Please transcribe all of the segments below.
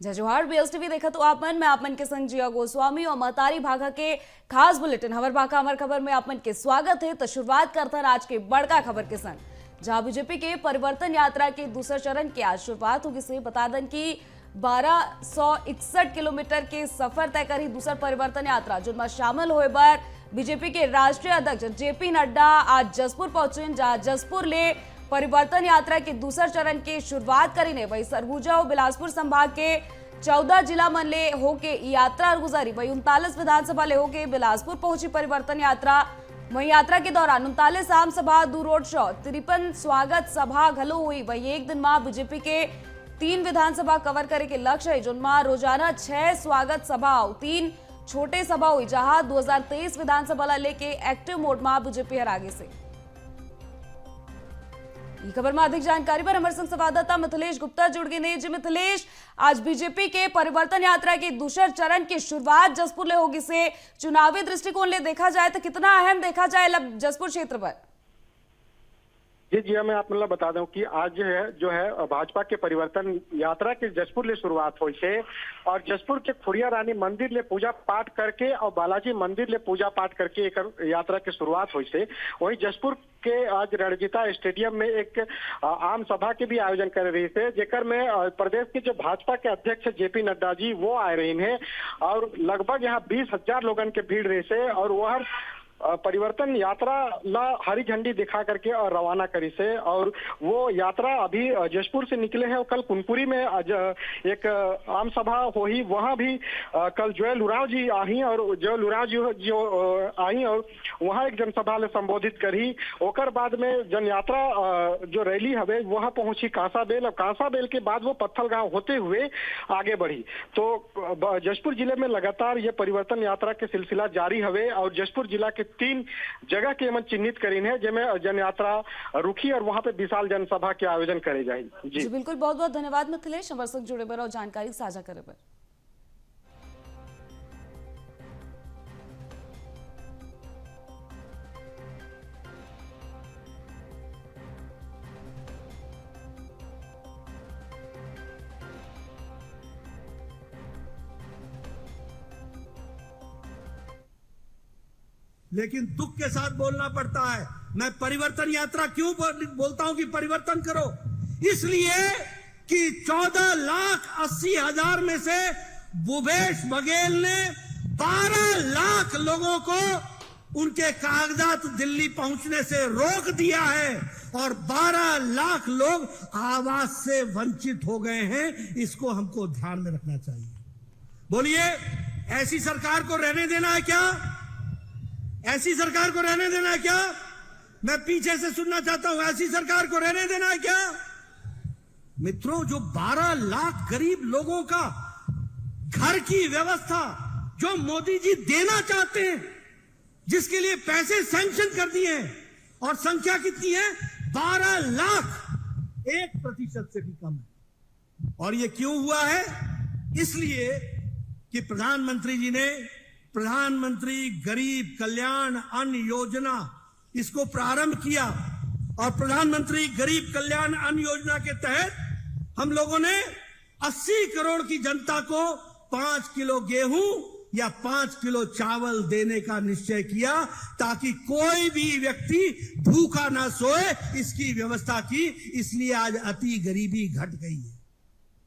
जय जोहार। BSTV देखा तो आपमन मैं आपमन के संग जिया गोस्वामी और महतारी भागा के खास बुलेटिन हवर भाका हमार खबर में आपमन के स्वागत है। तो शुरुआत करता आज के बड़का खबर के संग, जहां बीजेपी के परिवर्तन यात्रा के दूसरे चरण की आज शुरुआत होगी। से बता दें कि 1261 किलोमीटर के सफर तय करी दूसरा परिवर्तन यात्रा, जिनमें शामिल होए बार बीजेपी के राष्ट्रीय अध्यक्ष JP नड्डा आज जसपुर पहुंचे, जहां जसपुर ले परिवर्तन यात्रा के दूसरे चरण की शुरुआत करी ने। वही सरगुजा और बिलासपुर संभाग के 14 जिला मन ले होके यात्रा गुजारी। वही 39 विधानसभा ले होके बिलासपुर पहुंची परिवर्तन यात्रा। वही यात्रा के दौरान 39 आम सभा, 2 रोड शो, 53 स्वागत सभा घलो हुई। वही एक दिन में बीजेपी के 3 विधानसभा कवर करे के लक्ष्य है, जिनमें रोजाना 6 स्वागत सभा, 3 छोटे सभा हुई, जहां 2023 विधानसभा लेके एक्टिव मोड में बीजेपी हर आगे से। ये खबर में अधिक जानकारी पर हमारे संग संवाददाता मिथिलेश गुप्ता जुड़ गए हैं। जी मिथिलेश, आज बीजेपी के परिवर्तन यात्रा के दूसरे चरण की शुरुआत जसपुर ले होगी। से चुनावी दृष्टिकोण ले देखा जाए तो कितना अहम देखा जाए जसपुर क्षेत्र पर? जी मैं आप मतलब बता दूं कि आज जो है भाजपा के परिवर्तन यात्रा के जसपुर ले शुरुआत हुई है और जसपुर के खुड़िया रानी मंदिर ले पूजा पाठ करके और बालाजी मंदिर ले पूजा पाठ करके एक यात्रा की शुरुआत हुई है। वहीं जसपुर के आज रणजीता स्टेडियम में एक आम सभा के भी आयोजन कर रही थे, जेकर में प्रदेश के जो भाजपा के अध्यक्ष JP नड्डा जी वो आ रही हैं और लगभग यहाँ 20,000 लोगों के भीड़ रही से और वह परिवर्तन यात्रा ला हरी झंडी दिखा करके और रवाना करी से। और वो यात्रा अभी जसपुर से निकले हैं और कल कुनकुरी में एक आम सभा हुई, वहां भी कल जयल उरांव जी आई और जयल उरांव जी जो आई और वहां एक जनसभा ले संबोधित करी। ओकर बाद में जन यात्रा जो रैली हवे वहां पहुंची कांसाबेल और कांसाबेल के बाद वो पत्थल गांव होते हुए आगे बढ़ी। तो जसपुर जिले में लगातार ये परिवर्तन यात्रा के सिलसिला जारी हवे और जसपुर जिला के 3 जगह के मन चिन्हित करीन है, जिनमें जन यात्रा रुकी और वहां पे विशाल जनसभा के आयोजन करे जाए। जी बिल्कुल, बहुत बहुत धन्यवाद मिथिलेश हमारे संग जुड़े पर और जानकारी साझा करे पर। लेकिन दुख के साथ बोलना पड़ता है। मैं परिवर्तन यात्रा क्यों बोलता हूं कि परिवर्तन करो? इसलिए कि 14,80,000 में से भूपेश बघेल ने 12 लाख लोगों को उनके कागजात दिल्ली पहुंचने से रोक दिया है और 12 लाख लोग आवाज से वंचित हो गए हैं। इसको हमको ध्यान में रखना चाहिए। बोलिए, ऐसी सरकार को रहने देना है क्या? ऐसी सरकार को रहने देना है क्या? मैं पीछे से सुनना चाहता हूं, ऐसी सरकार को रहने देना है क्या? मित्रों, जो 12 लाख गरीब लोगों का घर की व्यवस्था जो मोदी जी देना चाहते हैं, जिसके लिए पैसे सैंक्शन कर दिए हैं और संख्या कितनी है? 12 लाख, 1% से भी कम है। और ये क्यों हुआ है? इसलिए कि प्रधानमंत्री जी ने प्रधानमंत्री गरीब कल्याण अन्न योजना इसको प्रारंभ किया और प्रधानमंत्री गरीब कल्याण अन्न योजना के तहत हम लोगों ने 80 करोड़ की जनता को 5 किलो गेहूं या 5 किलो चावल देने का निश्चय किया, ताकि कोई भी व्यक्ति भूखा ना सोए, इसकी व्यवस्था की। इसलिए आज अति गरीबी घट गई है।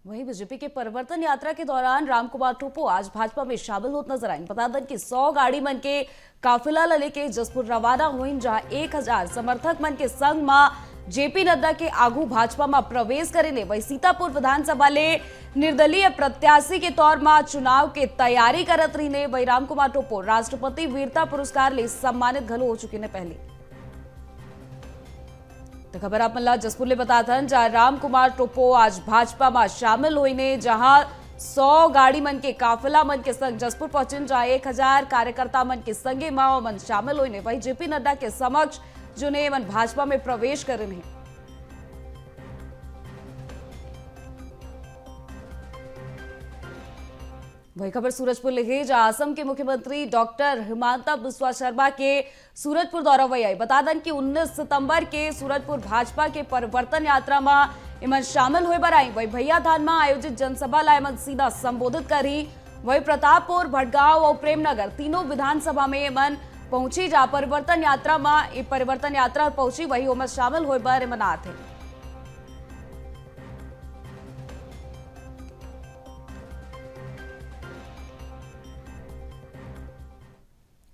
वहीं बीजेपी के परिवर्तन यात्रा के दौरान रामकुमार टोपो आज भाजपा में शामिल होते नजर आए। बता दें कि 100 गाड़ी मन के काफिला लेके जसपुर रवाना हुई, जहां 1000 समर्थक मन के संग में JP नड्डा के आगू भाजपा में प्रवेश करेंगे। वही सीतापुर विधानसभा ले निर्दलीय प्रत्याशी के तौर में चुनाव के तैयारी करत रही ने। वही रामकुमार टोपो राष्ट्रपति वीरता पुरस्कार ले सम्मानित घलो हो चुके ने पहले। तो खबर आप मल्ला जसपुर ले बता था, जहां रामकुमार टोपो आज भाजपा में शामिल हुई ने, जहां 100 गाड़ी मन के काफिला मन के संग जसपुर पहुंचे, जहां 1000 कार्यकर्ता मन के संगे माओ मन शामिल हुई ने। वही JP नड्डा के समक्ष जो ने मन भाजपा में प्रवेश करे हैं। वही खबर सूरजपुर ले जहां असम के मुख्यमंत्री डॉक्टर हिमांता बिस्वा शर्मा के सूरजपुर दौरा वही आई। बता दें कि 19 सितंबर के सूरजपुर भाजपा के परिवर्तन यात्रा में इमन शामिल हुए बर आई। वही भैया धान में आयोजित जनसभा ला इमन सीधा संबोधित करी। वही प्रतापपुर, भटगांव और प्रेमनगर तीनों विधानसभा में इमन पहुंची जहां परिवर्तन यात्रा में परिवर्तन यात्रा पहुंची वही उमन शामिल हुए बर इमन आते।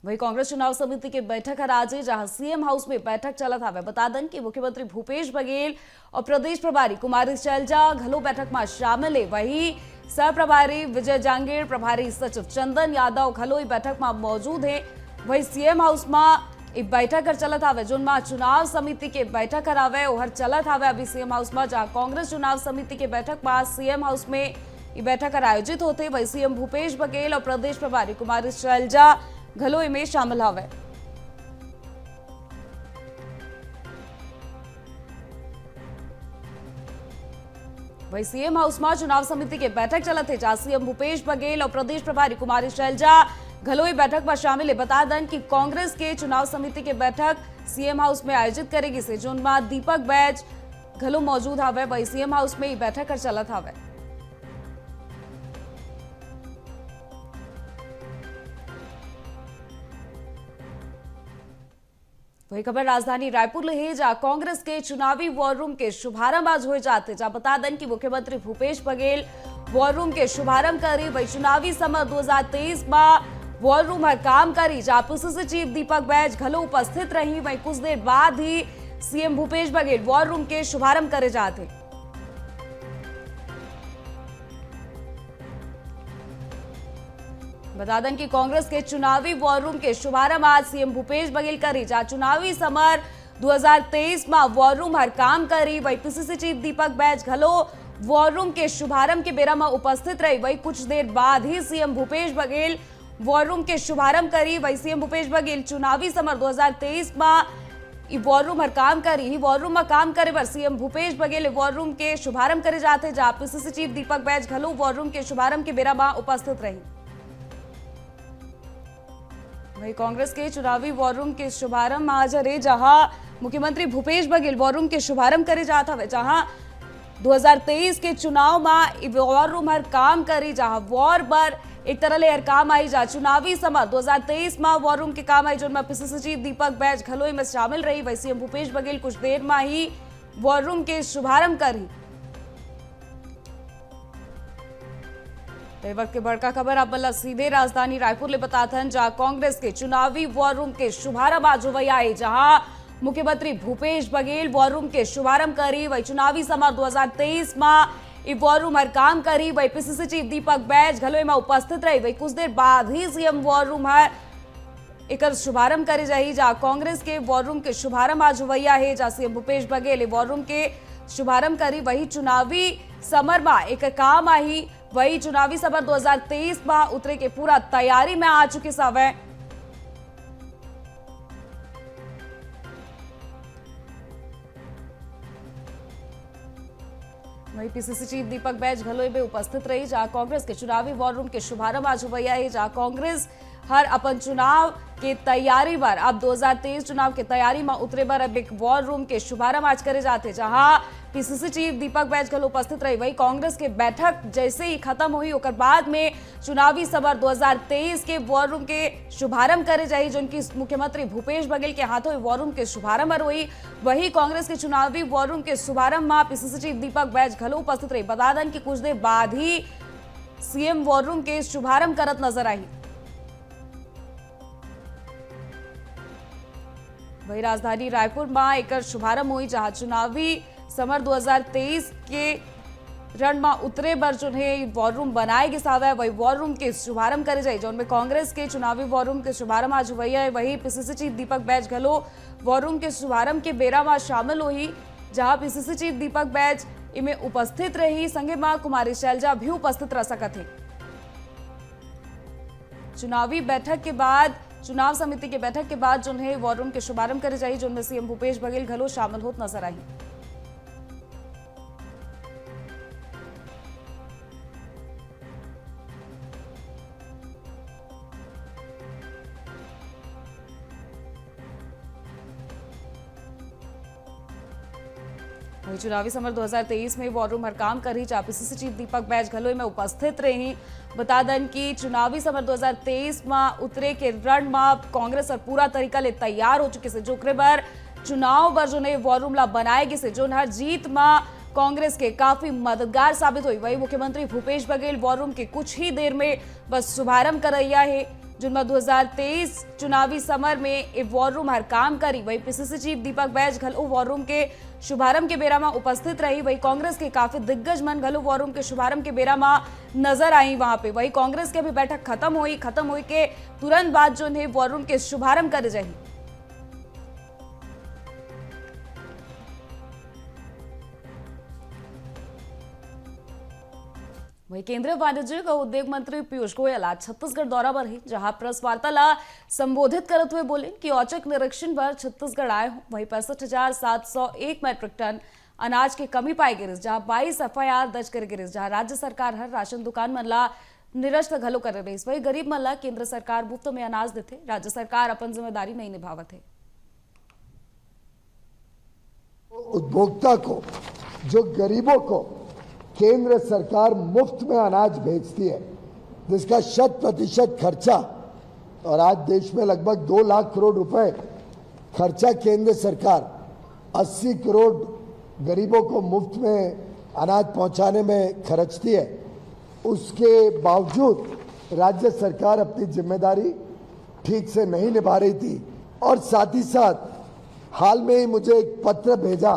वही कांग्रेस चुनाव समिति की बैठक हर आज जहां सीएम हाउस में बैठक चला था। बता दें कि मुख्यमंत्री भूपेश बघेल और प्रदेश प्रभारी कुमारी शैलजा घलो बैठक में शामिल है। वही सह प्रभारी विजय जांगीर, प्रभारी सचिव चंदन यादव घलो बैठक में मौजूद है। वही सीएम हाउस में एक बैठक चलत आवे जिनमें चुनाव समिति के बैठक करावे और चलत आवे अभी सीएम हाउस में जहां कांग्रेस चुनाव समिति के बैठक में सीएम हाउस में बैठक आयोजित होते। वही सीएम भूपेश बघेल और प्रदेश प्रभारी कुमारी शैलजा घलोई में शामिल हवे। वही सीएम हाउस में चुनाव समिति के बैठक चलत है जहां सीएम भूपेश बघेल और प्रदेश प्रभारी कुमारी शैलजा घलोई बैठक में शामिल है। बता दें कि कांग्रेस के चुनाव समिति के बैठक सीएम हाउस में आयोजित करेगी से जोन दीपक बैज घलो मौजूद हवे। वही सीएम हाउस में बैठक चलत हवे। वही खबर राजधानी रायपुर ले है जहां कांग्रेस के चुनावी वॉर रूम के शुभारंभ आज हो जाते। जहां बता दें कि मुख्यमंत्री भूपेश बघेल वॉर रूम के शुभारंभ करी। वही चुनावी समय 2023 में वॉर रूम हर काम करी जहां पीसीसी चीफ दीपक बैज घलो उपस्थित रही। वही कुछ देर बाद ही CM Bhupesh Baghel war room के शुभारंभ करे जाते। बता दें कि कांग्रेस के चुनावी वॉर रूम के शुभारंभ आज सीएम भूपेश बघेल करी जहां चुनावी समर 2023 में वॉर रूम हर काम करी। वही पीसीसी चीफ दीपक बैज घलो वॉर रूम के शुभारंभ के बेरा में उपस्थित रही। वही कुछ देर बाद ही CM Bhupesh Baghel war room के शुभारंभ करी। वही सीएम भूपेश बघेल चुनावी समर 2023 में वॉर रूम हर काम करी। वॉर रूम में काम करे पर CM Bhupesh Baghel war room के शुभारंभ करे जाते जहां पीसीसी चीफ दीपक बैज घलो वॉर रूम के शुभारंभ के बेरा में उपस्थित रही। वही कांग्रेस के चुनावी वॉर रूम के शुभारंभ आज रे जहां मुख्यमंत्री भूपेश बघेल वॉर रूम के शुभारंभ करे जाता है जहां 2023 के चुनाव में वॉर रूम हर काम करी जहां वॉर पर एक तरह ले हर काम आई जहां चुनावी समय 2023 में वॉर रूम के काम आई जिनमें पीसीसी चीफ दीपक बैज घलोई में शामिल रही। वही सीएम भूपेश बघेल कुछ देर में ही वॉर रूम के शुभारंभ करी। वक्त के बड़का खबर आप बल्ला सीधे राजधानी रायपुर ले बताते हैं जहां कांग्रेस के चुनावी वॉर रूम के शुभारंभ आज हुई आई जहां मुख्यमंत्री भूपेश बघेल वॉर रूम के शुभारंभ करी। वही चुनावी समर 2023 में वॉर रूम हर काम करी। वही पीसीसी चीफ दीपक बैज घलोई में उपस्थित रही। वही कुछ देर बाद ही सीएम वॉर रूम हर एक शुभारंभ करे जाही जहां कांग्रेस के वॉर रूम के शुभारंभ आज हुई है जहां CM Bhupesh Baghel war room के शुभारंभ करी। वही चुनावी समर में एक काम आई। वही चुनावी समर 2023 में उतरे के पूरा तैयारी में आ चुके समय। वही पीसीसी चीफ दीपक बैज घलोई में उपस्थित रही जहां कांग्रेस के चुनावी वॉर रूम के शुभारंभ आज हुआ है जहां कांग्रेस हर अपन चुनाव के तैयारी पर अब 2023 चुनाव के तैयारी में उतरे पर अब एक वॉर रूम के शुभारंभ आज करे जाते जहां पीसीसी चीफ दीपक बैज घलो उपस्थित रही। वही कांग्रेस के बैठक जैसे ही खत्म हुई और बाद में चुनावी समर 2023 के वॉर रूम के शुभारंभ करे जाए जिनकी मुख्यमंत्री भूपेश बघेल के हाथों वॉर रूम के शुभारंभ हुई। वही कांग्रेस के चुनावी वॉर रूम के शुभारंभ में पीसीसी चीफ दीपक बैज घलो उपस्थित रही। बता दें कि कुछ देर बाद ही सीएम वॉर रूम के शुभारंभ करत नजर आई। वही राजधानी रायपुर में एक शुभारंभ हुई जहां चुनावी समर 2023 के रण में उतरे बर जो है वॉर रूम बनाए गे सावे। वही वॉर रूम के शुभारंभ करे जाए जिनमें कांग्रेस के चुनावी वॉर रूम के शुभारंभ आज हुई है। वही पीसीसी चीफ दीपक बैज घलो वॉर रूम के शुभारंभ के बेरा में शामिल हुई जहां पीसीसी चीफ दीपक बैज इनमें उपस्थित रही। संगे मां कुमारी शैलजा भी उपस्थित रह सकत है। चुनावी बैठक के बाद चुनाव समिति की बैठक के बाद जो है वॉर रूम के शुभारंभ करे जाए जिनमें सीएम भूपेश बघेल घलो शामिल होत नजर आई। वही चुनावी समर 2023 में वॉर रूम हर काम करी जहाँ पीसीसी चीफ दीपक बैज घलोई में उपस्थित रही। बता दें कि चुनावी समर 2023 में उतरे के रण में कांग्रेस और पूरा तरीका ले तैयार हो चुके से जो बार चुनाव पर जो ने वॉर रूम ला बनाएगी से जो हर जीत में कांग्रेस के काफी मददगार साबित हुई। वही मुख्यमंत्री भूपेश बघेल वॉर रूम के कुछ ही देर में बस शुभारंभ कर रहा है जिनमें 2023 चुनावी समर में ए वॉर रूम हर काम करी। वही पीसीसी चीफ दीपक बैज घलो वॉर रूम के शुभारंभ के बेरा में उपस्थित रही। वही कांग्रेस के काफी दिग्गज मन घलो वॉर रूम के शुभारंभ के बेरा में नजर आई वहां पे। वही कांग्रेस के भी बैठक खत्म हुई के तुरंत बाद जो है वॉर रूम के शुभारंभ करे जाए। वही केंद्रीय वाणिज्यिक और उद्योग मंत्री पीयूष गोयल आज छत्तीसगढ़ दौरा पर ही जहां प्रेस वार्ता ला संबोधित करते हुए बोले कि औचक निरीक्षण पर छत्तीसगढ़ आए हो। वही 65,701 मैट्रिक टन अनाज की कमी पाई गिरी जहां 22 FIR दर्ज कर गिरी जहां राज्य सरकार हर राशन दुकान मन ला निरस्त घलो कर रही। वही गरीब मन ला केंद्र सरकार मुफ्त में अनाज देते, राज्य सरकार अपन जिम्मेदारी नहीं निभावत है। उपभोक्ता को, जो गरीबों को केंद्र सरकार मुफ्त में अनाज भेजती है जिसका 100% खर्चा, और आज देश में लगभग 2 लाख करोड़ रुपए खर्चा केंद्र सरकार 80 करोड़ गरीबों को मुफ्त में अनाज पहुंचाने में खर्चती है, उसके बावजूद राज्य सरकार अपनी जिम्मेदारी ठीक से नहीं निभा रही थी। और साथ ही साथ हाल में ही मुझे एक पत्र भेजा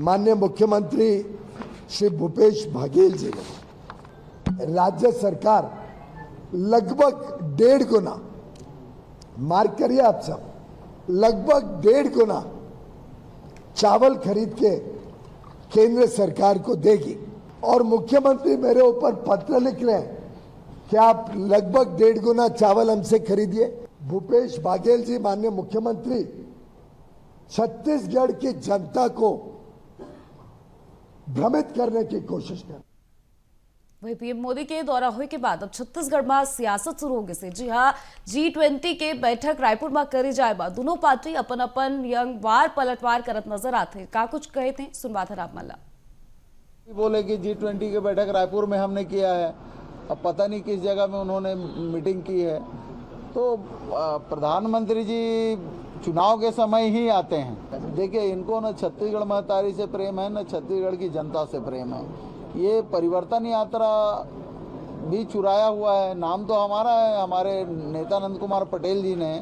माननीय मुख्यमंत्री श्री भूपेश बघेल जी ने। राज्य सरकार लगभग 1.5 गुना, मार्क करिए आप सब, लगभग 1.5 गुना चावल खरीद के केंद्र सरकार को देगी। और मुख्यमंत्री मेरे ऊपर पत्र लिख रहे हैं कि आप लगभग 1.5 गुना चावल हमसे खरीदिए। भूपेश बघेल जी माननीय मुख्यमंत्री छत्तीसगढ़ की जनता को भ्रमित करने की कोशिश कर। वही पीएम मोदी के दौरा हुए के बाद अब छत्तीसगढ़ में सियासत शुरू होगी से। जी हाँ, G20 के बैठक रायपुर में करी जाए बाद दोनों पार्टी अपन अपन यंग वार पलटवार करत नजर आते। का कुछ कहे थे सुनवा था आप मल्ला बोले कि G20 के बैठक रायपुर में हमने किया है, अब पता नहीं किस जगह में उन्होंने मीटिंग की है। तो प्रधानमंत्री जी चुनाव के समय ही आते हैं। देखिए, इनको न छत्तीसगढ़ महतारी से प्रेम है न छत्तीसगढ़ की जनता से प्रेम है। ये परिवर्तन यात्रा भी चुराया हुआ है, नाम तो हमारा है, हमारे नेता नंद कुमार पटेल जी ने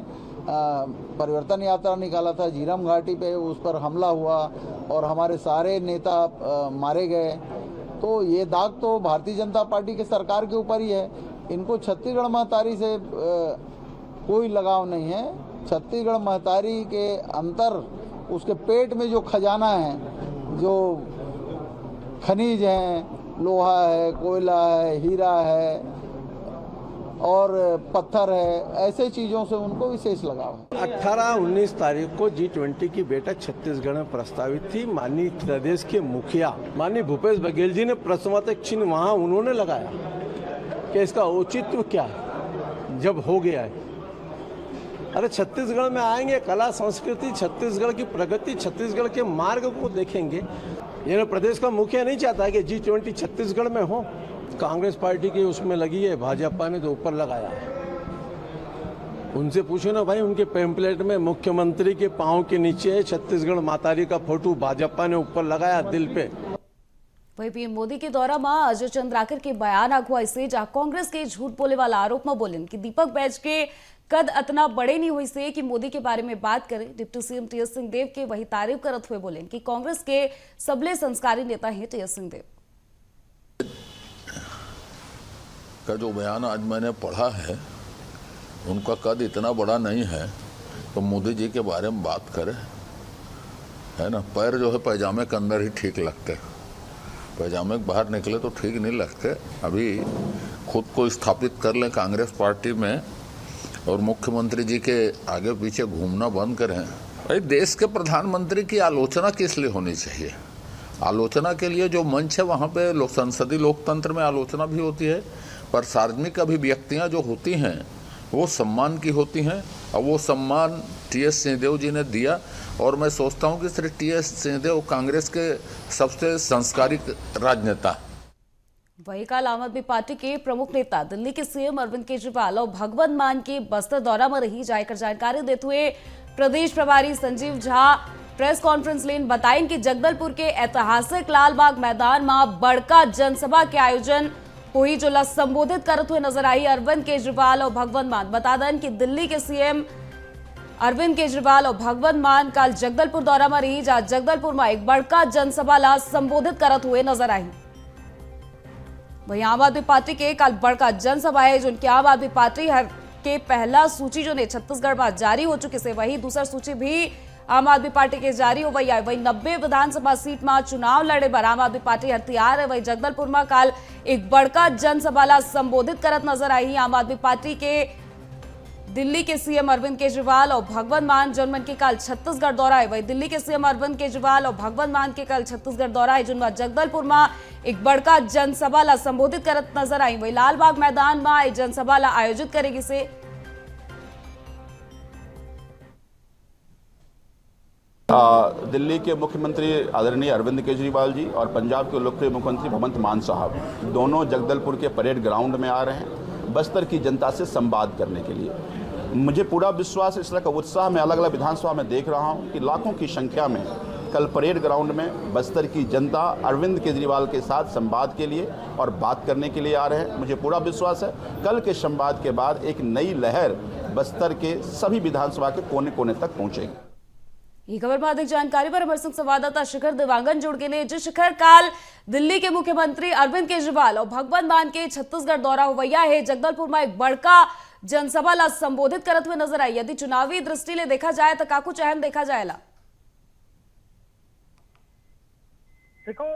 परिवर्तन यात्रा निकाला था। झीरम घाटी पे उस पर हमला हुआ और हमारे सारे नेता मारे गए। तो ये दाग तो भारतीय जनता पार्टी के सरकार के ऊपर ही है। इनको छत्तीसगढ़ महतारी से कोई लगाव नहीं है। छत्तीसगढ़ महतारी के अंतर उसके पेट में जो खजाना है, जो खनिज हैं, लोहा है, कोयला है, हीरा है और पत्थर है, ऐसे चीज़ों से उनको विशेष लगाव है। 18-19 तारीख को G20 की बैठक छत्तीसगढ़ में प्रस्तावित थी। माननीय प्रदेश के मुखिया माननीय भूपेश बघेल जी ने प्रश्नवाचक चिन्ह वहाँ उन्होंने लगाया कि इसका औचित्य क्या है जब हो गया है। अरे छत्तीसगढ़ में आएंगे, कला संस्कृति, छत्तीसगढ़ की प्रगति, छत्तीसगढ़ के मार्ग को देखेंगे। ये प्रदेश का मुखिया नहीं चाहता कि G20 छत्तीसगढ़ में हो। कांग्रेस पार्टी की उसमें लगी है, भाजपा ने तो ऊपर लगाया है। उनसे पूछो ना भाई, उनके पैम्पलेट में मुख्यमंत्री के पांव के नीचे है छत्तीसगढ़ मातारी का फोटो, भाजपा ने ऊपर लगाया दिल पे। वही पीएम मोदी के दौरा में अजय चंद्राकर के बयान अगुवाई से जहां कांग्रेस के झूठ बोले वाला आरोप में बोले कि दीपक बैज के कद इतना बड़े नहीं हुई से कि मोदी के बारे में बात करें। Deputy CM T.S.. सिंहदेव के वही तारीफ करते हुए बोले कि कांग्रेस के सबले संस्कारी नेता हैं टी.एस. सिंहदेव का जो बयान आज मैंने पढ़ा है, उनका कद इतना बड़ा नहीं है तो मोदी जी के बारे में बात करें, है ना। पैर जो है पैजामे के अंदर ही ठीक लगते, पैजामे के बाहर निकले तो ठीक नहीं लगते। अभी खुद को स्थापित कर लें कांग्रेस पार्टी में और मुख्यमंत्री जी के आगे पीछे घूमना बंद करें। भाई, देश के प्रधानमंत्री की आलोचना किस लिए होनी चाहिए? आलोचना के लिए जो मंच है वहाँ पे संसदीय लोकतंत्र में आलोचना भी होती है, पर सार्वजनिक अभिव्यक्तियाँ जो होती हैं वो सम्मान की होती हैं। और वो सम्मान टी.एस. सिंहदेव जी ने दिया और मैं सोचता हूं कि श्री टी.एस. सिंहदेव कांग्रेस के सबसे संस्कारित राजनेता। वहीं कल आम आदमी पार्टी के प्रमुख नेता दिल्ली के सीएम अरविंद केजरीवाल और भगवंत मान के बस्तर दौरा में रही जाकर जानकारी देते हुए प्रदेश प्रभारी संजीव झा प्रेस कॉन्फ्रेंस लेन बताएं कि जगदलपुर के ऐतिहासिक लालबाग मैदान में बड़का जनसभा के आयोजन हुई, जो संबोधित करते हुए नजर आई अरविंद केजरीवाल और भगवंत मान। बता दें कि दिल्ली के सीएम अरविंद केजरीवाल और भगवंत मान कल जगदलपुर दौरा में रही, जहां जगदलपुर में एक बड़का जनसभा ला संबोधित करते हुए नजर आई। वहीं आम आदमी पार्टी के कल बड़का जनसभा है, जो उनकी आम आदमी पार्टी के पहला सूची जो ने छत्तीसगढ़ में जारी हो चुकी से, वही दूसरा सूची भी आम आदमी पार्टी के जारी हो गई है। वही 90 विधानसभा सीट में चुनाव लड़े पर आम आदमी पार्टी हथियार है। वही जगदलपुर में कल एक बड़का जनसभा ला संबोधित करत नजर आई आम आदमी पार्टी के दिल्ली के सीएम अरविंद केजरीवाल और भगवंत मान, जिनमन के कल छत्तीसगढ़ दौरा है। वही दिल्ली के सीएम अरविंद केजरीवाल और भगवंत मान के कल छत्तीसगढ़ दौरा है, जिनमें जगदलपुर में एक बड़का जनसभा ला संबोधित करत नजर आई। वही लालबाग मैदान में एक जनसभा ला आयोजित करेगी से दिल्ली के मुख्यमंत्री आदरणीय अरविंद केजरीवाल जी और पंजाब के लोकप्रिय मुख्यमंत्री भगवंत मान साहब दोनों जगदलपुर के परेड ग्राउंड में आ रहे हैं बस्तर की जनता से संवाद करने के लिए। मुझे पूरा विश्वास, इस तरह का उत्साह मैं अलग अलग विधानसभा में देख रहा हूं कि लाखों की संख्या में कल परेड ग्राउंड में बस्तर की जनता अरविंद केजरीवाल के साथ संवाद के लिए और बात करने के लिए आ रहे हैं। मुझे पूरा विश्वास है कल के संवाद के बाद एक नई लहर बस्तर के सभी विधानसभा के कोने कोने तक पहुंचेगी। ये खबर में अधिक जानकारी पर हमारे संग संवाददाता शिखर देवांगन जुड़ गए हैं। जो शिखर, काल दिल्ली के मुख्यमंत्री अरविंद केजरीवाल और भगवंत मान के छत्तीसगढ़ दौरा हुआ है, जगदलपुर में एक बड़का जनसभा ला संबोधित करते हुए नजर आई। यदि चुनावी दृष्टि ले देखा जाए तो का कुछ अहम देखा जाएगा? देखो,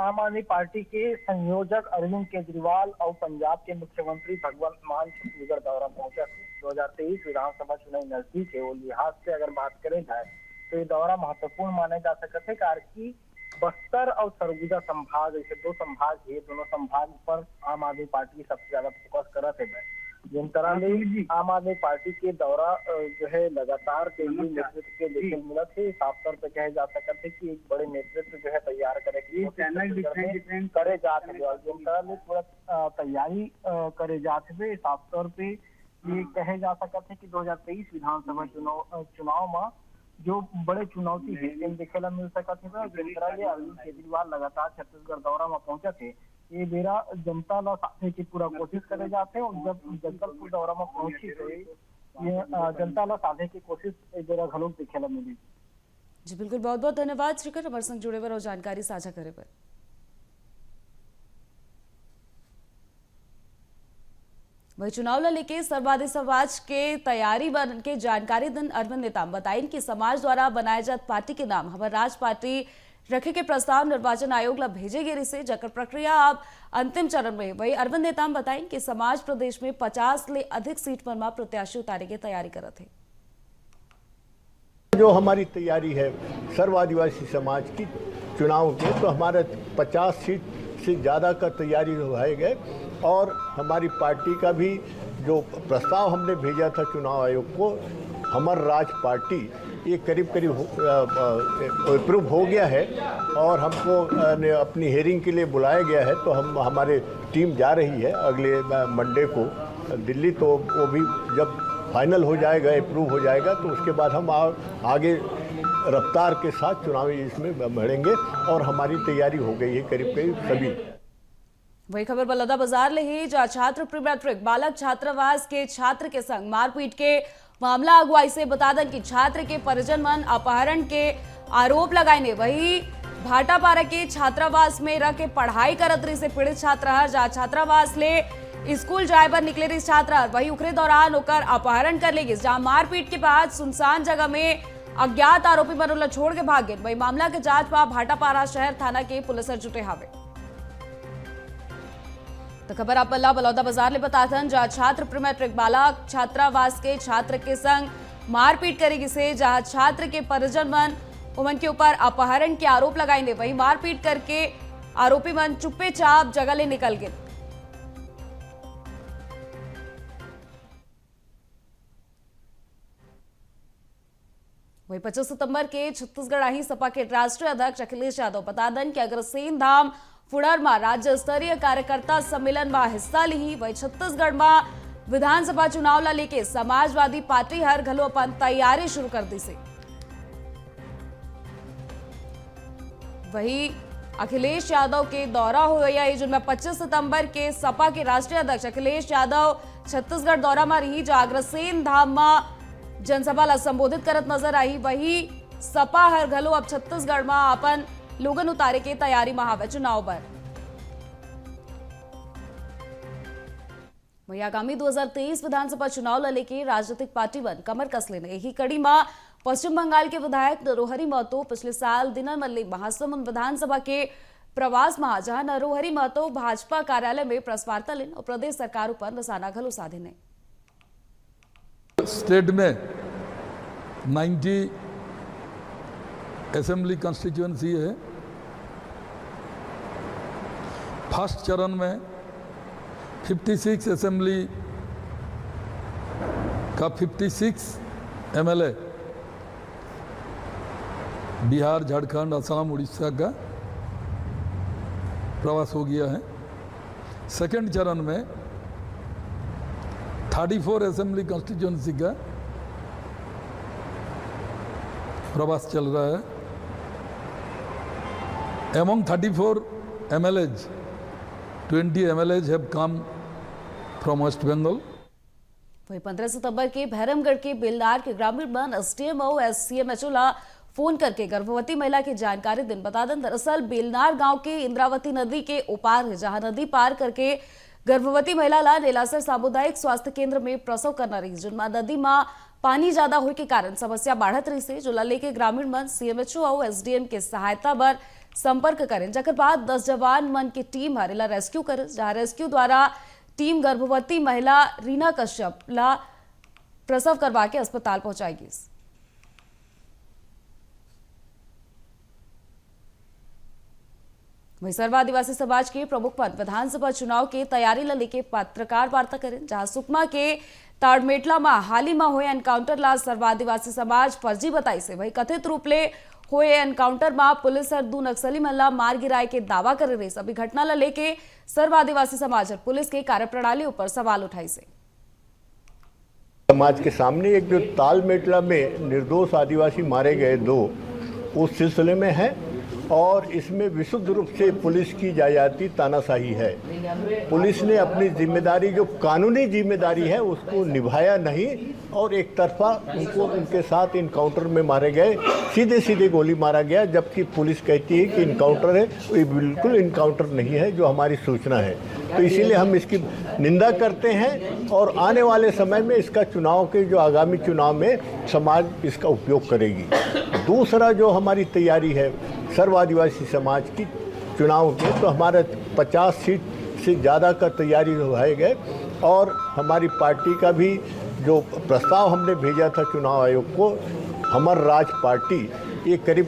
आम आदमी पार्टी के संयोजक अरविंद केजरीवाल और पंजाब के मुख्यमंत्री भगवंत मान छत्तीसगढ़ दौरा पहुंचा। 2023 विधानसभा चुनाव नजदीक है, वो लिहाज से अगर बात करें जाए तो ये दौरा महत्वपूर्ण माने जा सकते है, कारण की बस्तर और सरगुजा संभाग, ऐसे दो संभाग है, दोनों संभाग पर आम आदमी पार्टी सबसे ज्यादा फोकस करत है। जिन तरह से आम आदमी पार्टी के दौरा जो है लगातार केंद्रीय नेतृत्व के लेकिन मिलत है, साफ तौर पर कहे जा सकते है कि एक बड़े नेतृत्व जो है तैयार करे करे जाते हैं। जिन तरह से पूरा तैयारी करे जाते हुए साफ तौर पे ये कहे जा सकते है कि 2023 विधानसभा चुनाव में जो बड़े चुनौती है देखे मिल सकते है। जिन तरह ये अरविंद केजरीवाल लगातार छत्तीसगढ़ दौरा में पहुंचे थे, ये बेरा जनता ला साधने की पूरा कोशिश करे जाते हैं, और जब जगदलपुर दौरा में पहुंची तो ये जनता ला साधने की कोशिश एक बेरा घलोक देखे मिली। जी बिल्कुल, बहुत बहुत धन्यवाद शिखर हमारे संग जुड़े पर और जानकारी साझा करे पर। वही चुनाव लेके सर्ववादी समाज के तैयारी बन के जानकारी दिन अरविंद नेता बताई कि समाज द्वारा बनाए जात पार्टी के नाम हमार राज पार्टी रखे के प्रस्ताव निर्वाचन आयोग ला भेजे गए से जकर प्रक्रिया अब अंतिम चरण में। वही अरविंद नेता बताई कि समाज प्रदेश में 50 ले अधिक सीट पर प्रत्याशी उतारे की तैयारी करत है। जो हमारी तैयारी है सर्व आदिवासी समाज की चुनाव के, तो हमारे 50 सीट से ज़्यादा का तैयारी हो गए, और हमारी पार्टी का भी जो प्रस्ताव हमने भेजा था चुनाव आयोग को, हमार राज पार्टी, ये करीब करीब अप्रूव हो गया है और हमको अपनी हेयरिंग के लिए बुलाया गया है। तो हमारे टीम जा रही है अगले मंडे को दिल्ली, तो वो भी जब फाइनल हो जाएगा, अप्रूव हो जाएगा, तो उसके बाद हम आगे रफ्तार के साथ चुनावी इसमें बढ़ेंगे, और हमारी तैयारी हो गई है करीब करीब सभी। वही खबर बलौदा बाजार ले ही, जहाँ छात्र प्री मैट्रिक बालक छात्रावास के छात्र के संग मारपीट के मामला अगुवाई से बता दें कि छात्र के परिजन मन अपहरण के आरोप लगाए। वही भाटापारा के छात्रावास में रह के पढ़ाई करत रही से पीड़ित छात्र हर, जहाँ छात्रावास ले स्कूल जाए पर निकले रही छात्र, वही उखरे दौरान होकर अपहरण कर लेगी, जहाँ मारपीट के बाद सुनसान जगह में अज्ञात आरोपी मनोला छोड़ के भाग गए। वही मामला के जांच पा भाटापारा शहर थाना के पुलिस जुटे हावे। तो खबर आप बलौदा बाजार ले बताथन, जहाँ छात्र प्री मैट्रिक बालक छात्रावास के छात्र के संग मारपीट करेगी से, जहाँ छात्र के परिजन मन उमन के ऊपर अपहरण के आरोप लगाएंगे। वही मारपीट करके आरोपी मन चुप्पे चाप जगह ले निकल गए। वहीं 25 सितंबर के छत्तीसगढ़ आई सपा के राष्ट्रीय अध्यक्ष अखिलेश यादव बता दें कि अग्रसेन धाम फुड़र में राज्य स्तरीय कार्यकर्ता सम्मेलन में हिस्सा ली। वही छत्तीसगढ़ में विधानसभा चुनाव ला लेके समाजवादी पार्टी हर घलो अपन तैयारी शुरू कर दी से। वही अखिलेश यादव के दौरा हुआ जिनमें 25 सितंबर के सपा के राष्ट्रीय अध्यक्ष अखिलेश यादव छत्तीसगढ़ दौरा में रही, जो अग्रसेन धाम में जनसभा ला संबोधित करत नजर आई। वही सपा हर घलो अब छत्तीसगढ़ में अपन लोगन उतारे के तैयारी में हवे चुनाव पर। वही आगामी 2023 विधानसभा चुनाव ला लेके राजनीतिक पार्टी बन कमर कस लेने यही कड़ी में पश्चिम बंगाल के विधायक नरोहरी महतो पिछले साल दिनमल्ली महासमुंद विधानसभा के प्रवास में जहां नरोहरी महतो भाजपा कार्यालय में प्रेस वार्ता लेन और प्रदेश सरकार पर निशाना घलो साधे ने। स्टेट में 90 असेंबली कॉन्स्टिट्यूएंसी है। फर्स्ट चरण में 56 असेंबली का 56 एमएलए बिहार, झारखंड, असम, उड़ीसा का प्रवास हो गया है। सेकंड चरण में 34 असेंबली कॉन्स्टिट्यूएंसी का प्रवास चल रहा है। Among 34 MLAs, 20 MLAs have come from West Bengal. वही 15 सितंबर के भैरमगढ़ के बेलदार के ग्रामीण वन एसडीएम और एससीएमएचओ ला फोन करके गर्भवती महिला की जानकारी दिन बता दें। दरअसल बेलनार गांव के इंद्रावती नदी के उपार है, जहां नदी पार करके गर्भवती महिला ला नेलासर सामुदायिक स्वास्थ्य केंद्र में प्रसव करना रही, जिनमें नदी में पानी ज्यादा होने के कारण समस्या बढ़त रही से, जो लेके ग्रामीण मन सीएमएचओ और एसडीएम के सहायता पर संपर्क करें। जकर बाद 10 जवान मन की टीम हरेला रेस्क्यू करे, जहां रेस्क्यू द्वारा टीम गर्भवती महिला रीना कश्यप ला प्रसव करवा के अस्पताल पहुंचाएगी। वहीं सर्व आदिवासी समाज के प्रमुख पद विधानसभा चुनाव के तैयारी ला लेके पत्रकार वार्ता करें, जहां सुकमा के ताड़मेटला में हाल ही में हुए एनकाउंटर ला सर्व आदिवासी समाज फर्जी बताई से। वही कथित रूप ले हुए एनकाउंटर में पुलिस और 2 नक्सली मल्ला मार गिराए के दावा कर रही। सभी घटना ला लेके सर्व आदिवासी समाज और पुलिस के कार्यप्रणाली ऊपर सवाल उठाई से। समाज के सामने एक जो तालमेटला में निर्दोष आदिवासी मारे गए 2 उस सिलसिले में है, और इसमें विशुद्ध रूप से पुलिस की जायाती तानाशाही है। पुलिस ने अपनी जिम्मेदारी, जो कानूनी जिम्मेदारी है, उसको निभाया नहीं और एक तरफा उनके साथ इनकाउंटर में मारे गए, सीधे सीधे गोली मारा गया, जबकि पुलिस कहती है कि इनकाउंटर है। ये बिल्कुल इनकाउंटर नहीं है जो हमारी सूचना है। तो इसीलिए हम इसकी निंदा करते हैं और आने वाले समय में इसका चुनाव के जो आगामी चुनाव में समाज इसका उपयोग करेगी। दूसरा जो हमारी तैयारी है सर्व आदिवासी समाज की चुनाव के, तो हमारे 50 सीट से ज़्यादा का तैयारी है गए, और हमारी पार्टी का भी जो प्रस्ताव हमने भेजा था चुनाव आयोग को, हमर राज पार्टी, ये करीब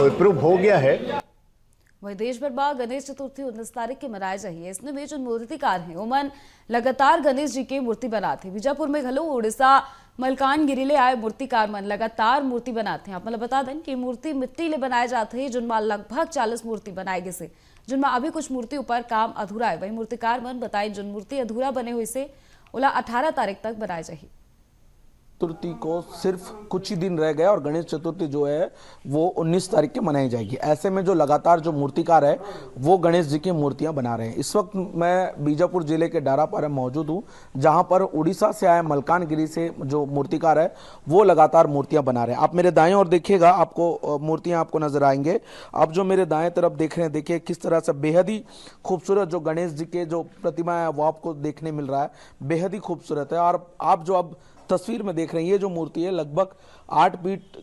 अप्रूव हो गया है। वही देश भर में गणेश चतुर्थी 19 तारीख के मनाए जाइए। इसने में जो मूर्तिकार हैं उमन लगातार गणेश जी की मूर्ति बनाते। बीजापुर में घलो उड़ीसा मलकानगिरी ले आए मूर्तिकार मन लगातार मूर्ति बनाते हैं। आप मतलब बता दें कि मूर्ति मिट्टी ले बनाए जाते हैं, जिनमें लगभग 40 मूर्ति बनाए गए से, जिनमें अभी कुछ मूर्ति ऊपर काम अधूरा है। वही मूर्तिकार मन बताए जिन मूर्ति अधूरा बने हुए से ओला 18 तारीख तक बनाए जाए। चतुर्थी को सिर्फ कुछ ही दिन रह गए और गणेश चतुर्थी जो है वो 19 तारीख के मनाई जाएगी। ऐसे में जो लगातार जो मूर्तिकार है वो गणेश जी की मूर्तियां बना रहे हैं। इस वक्त मैं बीजापुर जिले के डारापारा में मौजूद हूं, जहां पर उड़ीसा से आए मलकानगिरी से जो मूर्तिकार है वो लगातार मूर्तियां बना रहे हैं। आप मेरे दाएं ओर देखिएगा, आपको मूर्तियां आपको नजर आएंगे। आप जो मेरे दाएं तरफ देख रहे हैं, देखिए किस तरह से बेहद ही खूबसूरत जो गणेश जी के जो प्रतिमा है वो आपको देखने मिल रहा है, बेहद ही खूबसूरत है। और आप जो अब तस्वीर में देख रहे हैं, ये जो मूर्ति है लगभग 8 फीट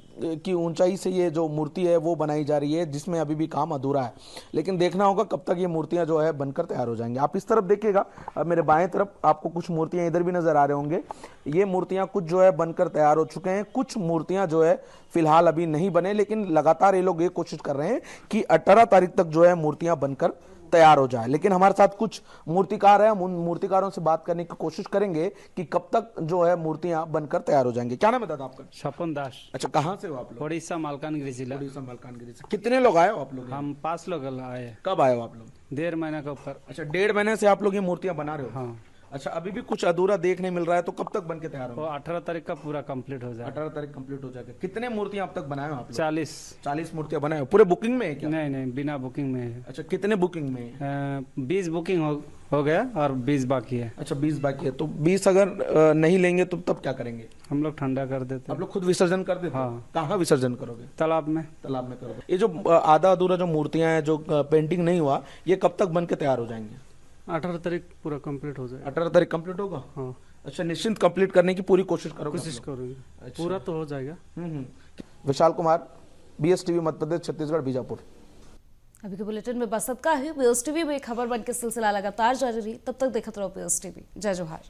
की ऊंचाई से ये जो मूर्ति है वो बनाई जा रही है, जिसमें अभी भी काम अधूरा है। लेकिन देखना होगा कब तक ये मूर्तियां जो है बनकर तैयार हो जाएंगी। आप इस तरफ देखिएगा, अब मेरे बाएं तरफ आपको कुछ मूर्तियां इधर भी नजर आ रहे होंगे। ये मूर्तियां कुछ जो है बनकर तैयार हो चुके हैं, कुछ मूर्तियां जो है फिलहाल अभी नहीं बने, लेकिन लगातार ये लोग ये कोशिश कर रहे हैं कि 18 तारीख तक जो है मूर्तियां बनकर तैयार हो जाए। लेकिन हमारे साथ कुछ मूर्तिकार हैं, हम उन मूर्तिकारों से बात करने की कोशिश करेंगे कि कब तक जो है मूर्तियां बनकर तैयार हो जाएंगी। क्या नाम है दादा आपका? स्वपन दास। अच्छा, कहाँ से हो आप लोग? उड़ीसा मालकानगिरी जिला। उड़ीसा मालकानगिरी से। कितने लोग आए हो आप लोग? हम 5 लोग आए हैं। कब आए हो आप लोग? 1.5 महीने के ऊपर। अच्छा, 1.5 महीने से आप लोग ये मूर्तियां बना रहे हो? हाँ। अच्छा, अभी भी कुछ अधूरा देखने मिल रहा है, तो कब तक बन के तैयार वो होगा? 18 तारीख का पूरा कंप्लीट हो जाएगा। 18 तारीख कंप्लीट हो जाएगा। कितने मूर्तियां अब तक बनाए हो आप लोग? 40 मूर्तियां बनाए हो। पूरे बुकिंग में है क्या? नहीं, बिना बुकिंग में है। अच्छा, कितने बुकिंग में है? 20 बुकिंग हो गया और 20 बाकी है। अच्छा, 20 बाकी है। तो 20 अगर नहीं लेंगे तो तब क्या करेंगे? हम लोग ठंडा कर देते। आप लोग खुद विसर्जन कर देते? हाँ। कहाँ विसर्जन करोगे? तालाब में करोगे। ये जो आधा अधूरा जो मूर्तियां हैं, जो पेंटिंग नहीं हुआ, ये कब तक बन के तैयार हो जाएंगे? 18 तारीख पूरा कंप्लीट हो जाएगा। 18 तारीख कंप्लीट होगा? हाँ। अच्छा, निश्चिंत कंप्लीट करने की पूरी कोशिश करोगे? कोशिश करूंगी। अच्छा। पूरा तो हो जाएगा। विशाल कुमार, BSTV मध्य प्रदेश, छत्तीसगढ़, बीजापुर। अभी के बुलेटिन में बस इतना ही। BSTV में खबर बन के सिलसिला लगातार जारी रही। तब तक देखते रहो BSTV। जय जोहार।